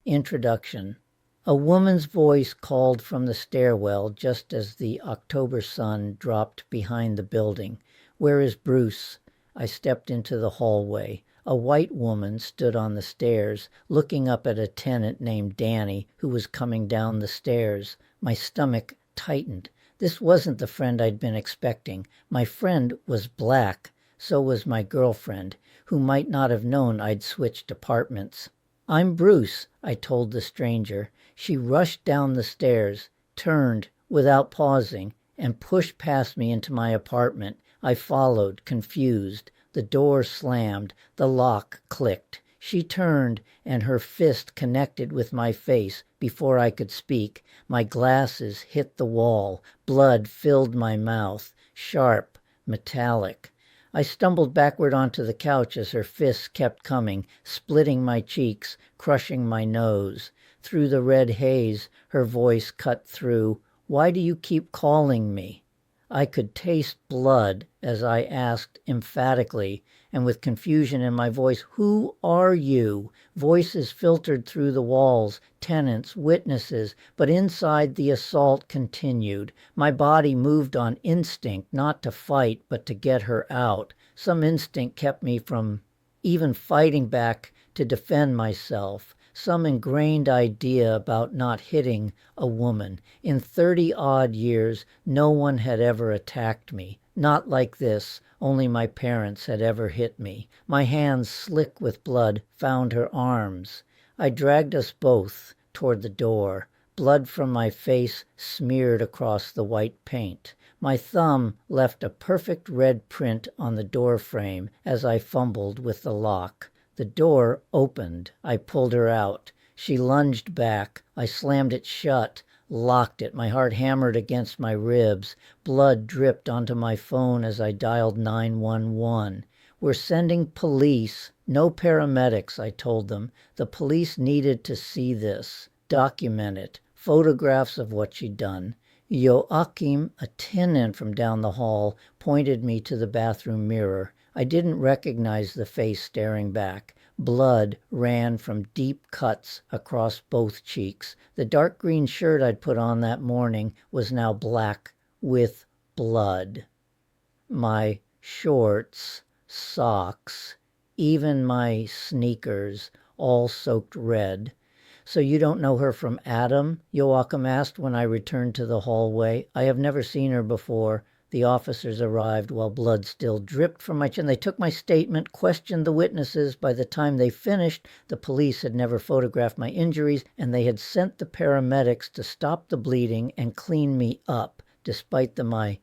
Introduction. A woman's voice called from the stairwell just as the October sun dropped behind the building. "Where is Bruce?" I stepped into the hallway. A white woman stood on the stairs, looking up at a tenant named Danny who was coming down the stairs. My stomach tightened. This wasn't the friend I'd been expecting. My friend was black. So was my girlfriend, who might not have known I'd switched apartments. "I'm Bruce," I told the stranger. She rushed down the stairs, turned without pausing, and pushed past me into my apartment. I followed, confused. The door slammed. The lock clicked. She turned, and her fist connected with my face before I could speak. My glasses hit the wall. Blood filled my mouth, sharp, metallic. I stumbled backward onto the couch as her fists kept coming, splitting my cheeks, crushing my nose. Through the red haze, her voice cut through. "Why do you keep calling me?" I could taste blood as I asked emphatically and with confusion in my voice, "Who are you?" Voices filtered through the walls, tenants, witnesses, but inside the assault continued. My body moved on instinct, not to fight, but to get her out. Some instinct kept me from even fighting back to defend myself. Some ingrained idea about not hitting a woman. In 30-odd years, no one had ever attacked me. Not like this. Only my parents had ever hit me. My hands, slick with blood, found her arms. I dragged us both toward the door. Blood from my face smeared across the white paint. My thumb left a perfect red print on the door frame as I fumbled with the lock. The door opened. I pulled her out. She lunged back. I slammed it shut, locked it. My heart hammered against my ribs. Blood dripped onto my phone as I dialed 911. "We're sending police. No paramedics," I told them. The police needed to see this. Document it. Photographs of what she'd done. Joachim, a tenant from down the hall, pointed me to the bathroom mirror. I didn't recognize the face staring back. Blood ran from deep cuts across both cheeks. The dark green shirt I'd put on that morning was now black with blood. My shorts, socks, even my sneakers, all soaked red. "So you don't know her from Adam?" Joachim asked when I returned to the hallway. "I have never seen her before." The officers arrived while blood still dripped from my chin. They took my statement, questioned the witnesses. By the time they finished, the police had never photographed my injuries, and they had sent the paramedics to stop the bleeding and clean me up, despite my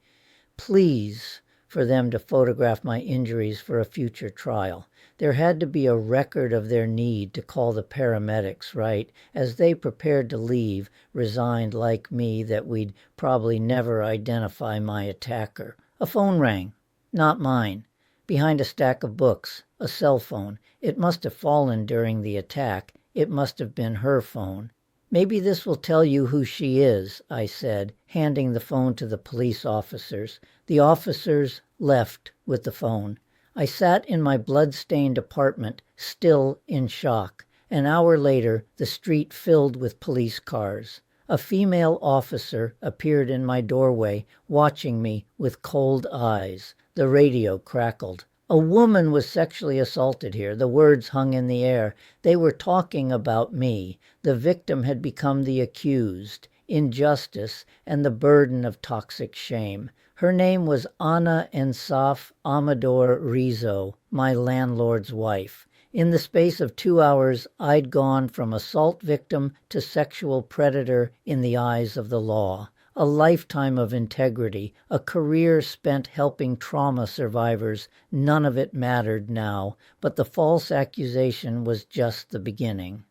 pleas for them to photograph my injuries for a future trial. There had to be a record of their need to call the paramedics, right? As they prepared to leave, resigned like me that we'd probably never identify my attacker. A phone rang. Not mine. Behind a stack of books. A cell phone. It must have fallen during the attack. It must have been her phone. "Maybe this will tell you who she is," I said, handing the phone to the police officers. The officers left with the phone. I sat in my blood-stained apartment, still in shock. An hour later, the street filled with police cars. A female officer appeared in my doorway, watching me with cold eyes. The radio crackled. A woman was sexually assaulted here. The words hung in the air. They were talking about me. The victim had become the accused. Injustice and the burden of toxic shame. Her name was Anna Ensaf Amador Rizzo, my landlord's wife. In the space of 2 hours, I'd gone from assault victim to sexual predator in the eyes of the law. A lifetime of integrity, a career spent helping trauma survivors. None of it mattered now, but the false accusation was just the beginning.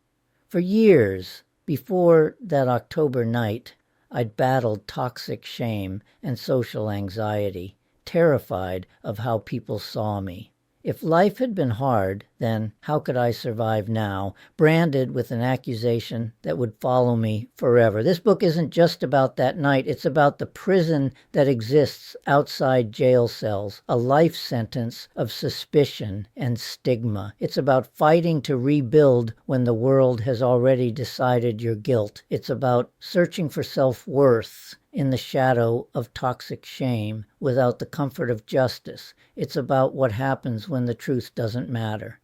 For years, before that October night, I'd battled toxic shame and social anxiety, terrified of how people saw me. If life had been hard, then how could I survive now, branded with an accusation that would follow me forever? This book isn't just about that night. It's about the prison that exists outside jail cells, a life sentence of suspicion and stigma. It's about fighting to rebuild when the world has already decided your guilt. It's about searching for self-worth in the shadow of toxic shame without the comfort of justice. It's about what happens when the truth doesn't matter.